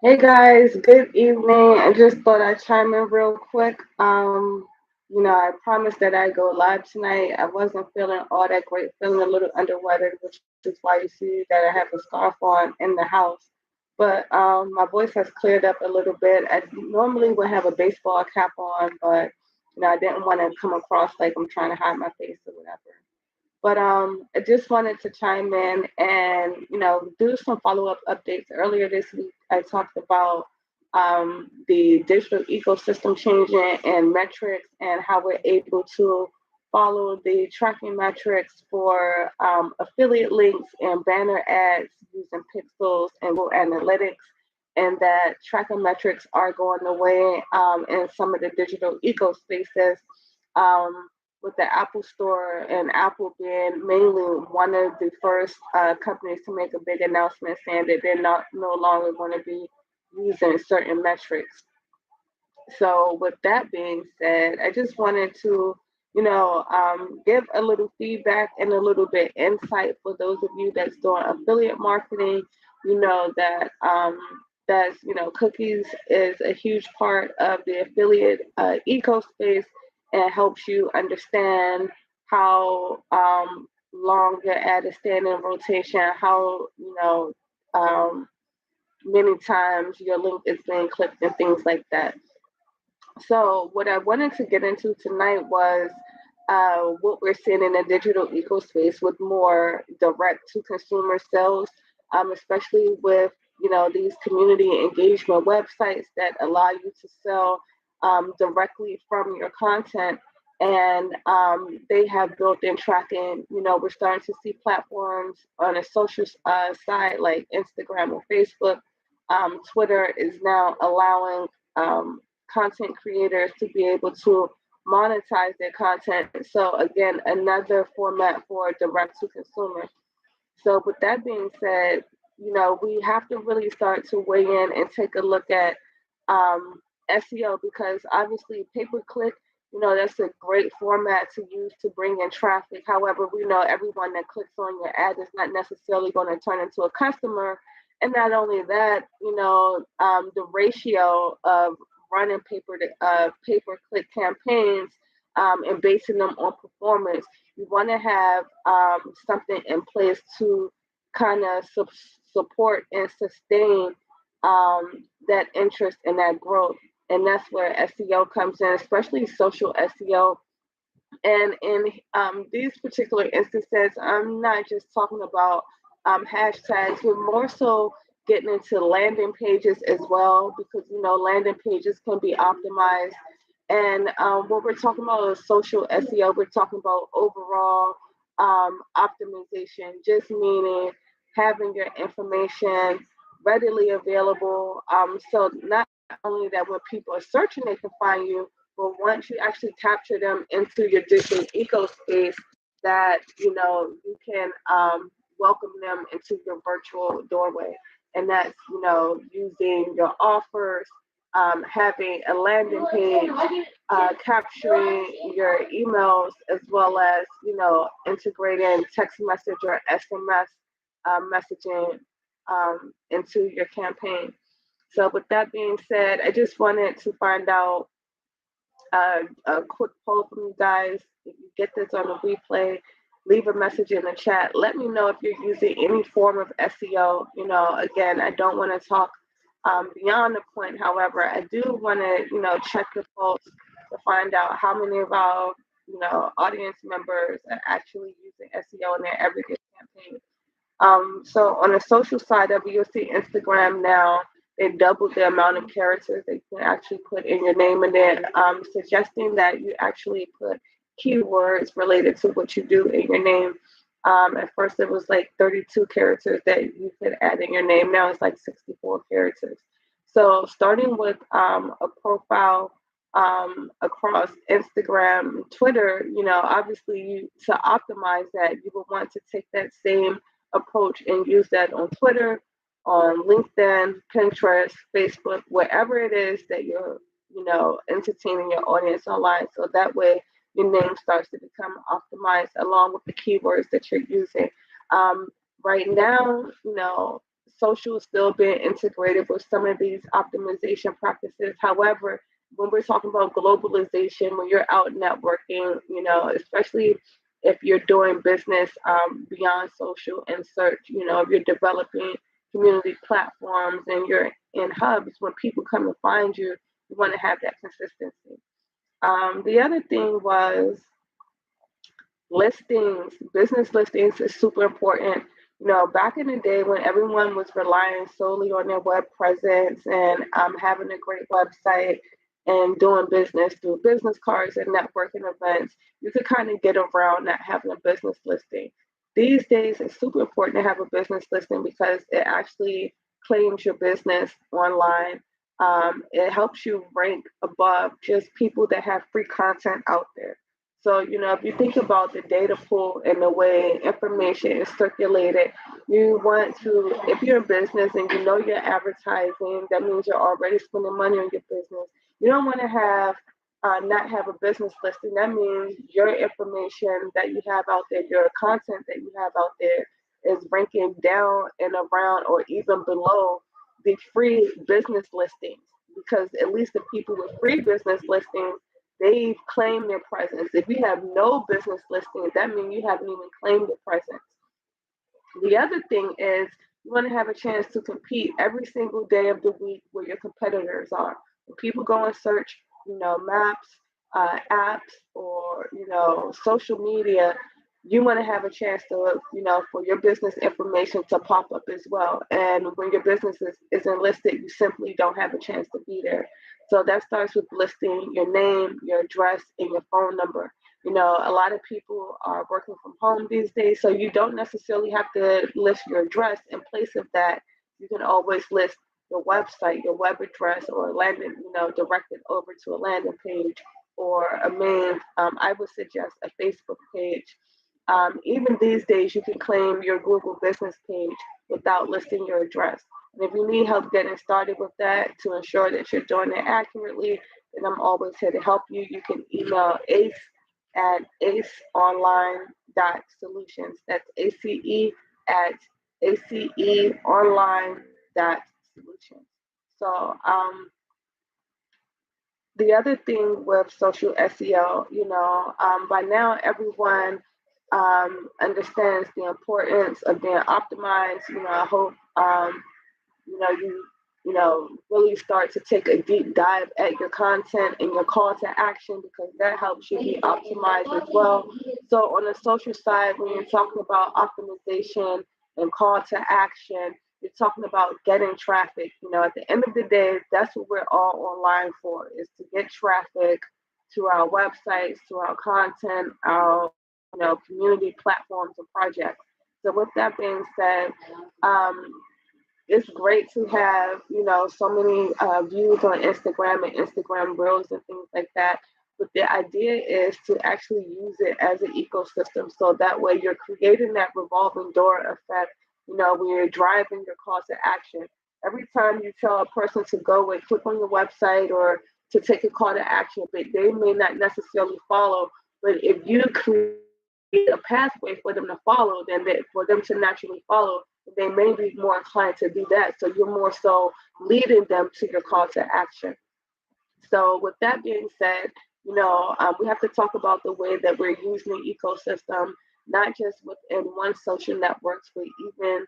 Hey guys, good evening. I just thought I'd chime in real quick. I promised that I'd go live tonight. I wasn't feeling all that great, feeling a little under weather, which is why you see that I have a scarf on in the house. But my voice has cleared up a little bit. I normally would have a baseball cap on, but I didn't want to come across like I'm trying to hide my face or whatever. But I just wanted to chime in and do some follow up updates. Earlier this week, I talked about the digital ecosystem changing and metrics and how we're able to follow the tracking metrics for affiliate links and banner ads using pixels and Google Analytics. And that tracking metrics are going away in some of the digital eco spaces. With the Apple Store and Apple being mainly one of the first companies to make a big announcement saying that they're not no longer going to be using certain metrics. So, with that being said, I just wanted to, give a little feedback and a little bit insight for those of you that's doing affiliate marketing. You know that that's cookies is a huge part of the affiliate eco space and helps you understand how long your ad is staying in rotation, how many times your link is being clicked and things like that. So, what I wanted to get into tonight was what we're seeing in the digital eco space with more direct to consumer sales, especially with these community engagement websites that allow you to sell directly from your content. And they have built-in tracking. We're starting to see platforms on a social side like Instagram or Facebook. Twitter is now allowing content creators to be able to monetize their content. So again, another format for direct to consumer. So with that being said, we have to really start to weigh in and take a look at SEO because obviously pay per click, that's a great format to use to bring in traffic. However, we know everyone that clicks on your ad is not necessarily going to turn into a customer. And not only that, the ratio of running pay per click campaigns and basing them on performance, you want to have something in place to kind of support and sustain that interest and that growth. And that's where SEO comes in, especially social SEO. And in these particular instances, I'm not just talking about hashtags, we're more so getting into landing pages as well, because landing pages can be optimized. And what we're talking about is social SEO. We're talking about overall optimization, just meaning having your information readily available. So not only that when people are searching, they can find you, but once you actually capture them into your digital eco space, that you can welcome them into your virtual doorway, and that's using your offers, having a landing page, capturing your emails, as well as integrating text message or SMS messaging into your campaign. So, with that being said, I just wanted to find out a quick poll from you guys. If you get this on the replay, leave a message in the chat. Let me know if you're using any form of SEO. Again, I don't want to talk beyond the point. However, I do want to, check the pulse to find out how many of our, audience members are actually using SEO in their everyday campaign. So on the social side of it, you'll see Instagram now. They doubled the amount of characters that you can actually put in your name, and then suggesting that you actually put keywords related to what you do in your name. At first, it was like 32 characters that you could add in your name. Now it's like 64 characters. So starting with a profile across Instagram, Twitter, obviously to optimize that, you would want to take that same approach and use that on Twitter, on LinkedIn, Pinterest, Facebook, wherever it is that you're, entertaining your audience online. So that way your name starts to become optimized along with the keywords that you're using. Um, right now, social is still being integrated with some of these optimization practices. However, when we're talking about globalization, when you're out networking, especially if you're doing business beyond social and search, if you're developing community platforms and you're in hubs, when people come and find you, you want to have that consistency. The other thing was listings. Business listings is super important. Back in the day when everyone was relying solely on their web presence and having a great website and doing business through business cards and networking events, you could kind of get around not having a business listing. These days, it's super important to have a business listing because it actually claims your business online. It helps you rank above just people that have free content out there. So, if you think about the data pool and the way information is circulated, you want to, if you're in business and you know you're advertising, that means you're already spending money on your business. You don't want to have not have a business listing. That means your information that you have out there, your content that you have out there is ranking down and around or even below the free business listings. Because at least the people with free business listings, they've claimed their presence. If you have no business listings, that means you haven't even claimed your presence. The other thing is you want to have a chance to compete every single day of the week where your competitors are. When people go and search, maps, apps, or social media, you want to have a chance to, for your business information to pop up as well. And when your business isn't listed, you simply don't have a chance to be there. So that starts with listing your name, your address, and your phone number. A lot of people are working from home these days, so you don't necessarily have to list your address. In place of that, you can always list your website, your web address, or landing, direct it over to a landing page or a main, I would suggest a Facebook page. Even these days, you can claim your Google business page without listing your address. And if you need help getting started with that to ensure that you're doing it accurately, then I'm always here to help you. You can email Ace at aceonline.solutions. That's ACE at aceonline.solutions. So the other thing with social SEO, by now everyone understands the importance of being optimized. I hope really start to take a deep dive at your content and your call to action because that helps you be optimized as well. So on the social side, when you're talking about optimization and call to action, you're talking about getting traffic. At the end of the day, that's what we're all online for, is to get traffic to our websites, to our content, our community platforms and projects. So with that being said, it's great to have, so many views on Instagram and Instagram Reels and things like that. But the idea is to actually use it as an ecosystem. So that way you're creating that revolving door effect, when you're driving your call to action. Every time you tell a person to go and click on your website or to take a call to action, but they may not necessarily follow. But if you create a pathway for them to follow, then for them to naturally follow, they may be more inclined to do that. So you're more so leading them to your call to action. So with that being said, we have to talk about the way that we're using the ecosystem, not just within one social networks, but even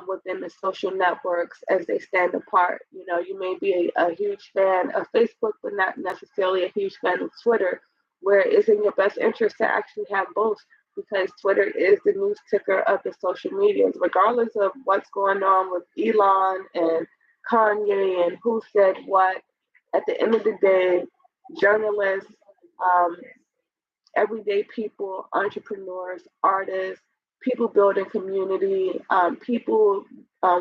within the social networks as they stand apart. You may be a huge fan of Facebook, but not necessarily a huge fan of Twitter, where it's in your best interest to actually have both because Twitter is the news ticker of the social medias, regardless of what's going on with Elon and Kanye and who said what. At the end of the day, journalists, um, everyday people, entrepreneurs, artists, people building community, people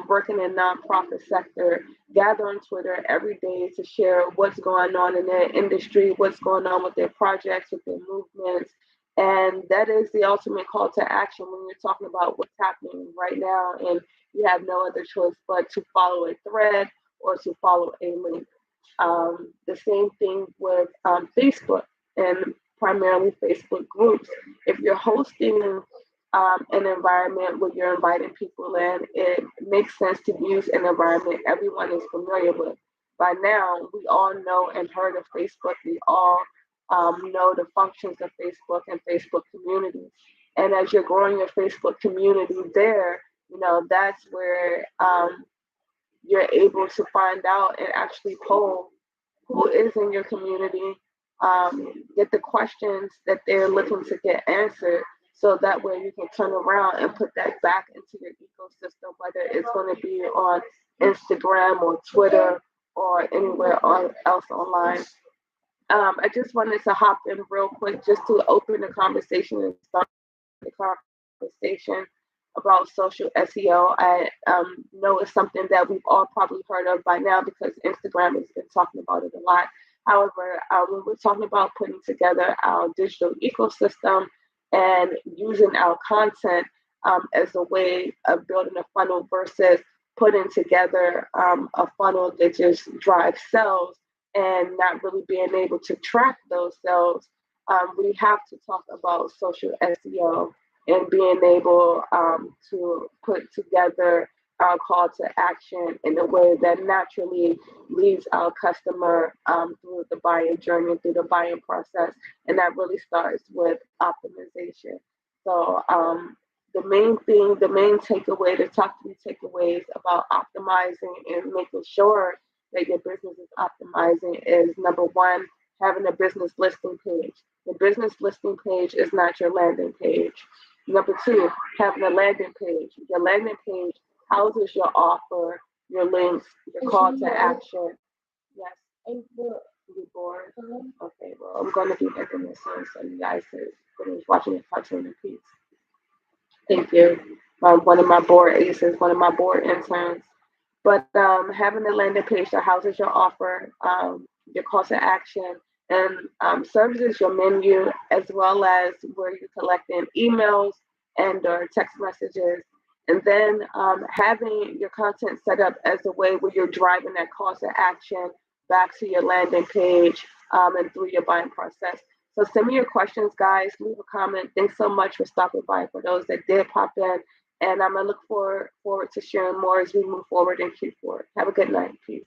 working in nonprofit sector gather on Twitter every day to share what's going on in their industry, what's going on with their projects, with their movements. And that is the ultimate call to action when you're talking about what's happening right now. And you have no other choice but to follow a thread or to follow a link. The same thing with Facebook and primarily Facebook groups. If you're hosting an environment where you're inviting people in, it makes sense to use an environment everyone is familiar with. By now, we all know and heard of Facebook. We all know the functions of Facebook and Facebook communities. And as you're growing your Facebook community there, that's where you're able to find out and actually poll who is in your community, get the questions that they're looking to get answered. So that way you can turn around and put that back into your ecosystem, whether it's going to be on Instagram or Twitter or anywhere else online. I just wanted to hop in real quick just to open the conversation and start the conversation about social SEO. I know it's something that we've all probably heard of by now because Instagram has been talking about it a lot. However, when we're talking about putting together our digital ecosystem and using our content as a way of building a funnel versus putting together a funnel that just drives sales and not really being able to track those sales, we have to talk about social SEO and being able to put together our call to action in a way that naturally leads our customer through the buying journey, through the buying process. And that really starts with optimization. So, the main takeaway, the top three takeaways about optimizing and making sure that your business is optimizing is number one, having a business listing page. The business listing page is not your landing page. Number two, having a landing page. Your landing page houses your offer, your links, your call to action. Yes. You bored? Okay, well, I'm going to be making this soon so you guys can finish watching the cartoon in peace. Thank you. One of my board aces, one of my board interns. But having a landing page that houses your offer, your call to action, and serves as your menu, as well as where you're collecting emails and or text messages. And then having your content set up as a way where you're driving that call to action back to your landing page and through your buying process. So send me your questions, guys. Leave a comment. Thanks so much for stopping by. For those that did pop in, and I'm gonna look forward to sharing more as we move forward in Q4. Have a good night. Peace.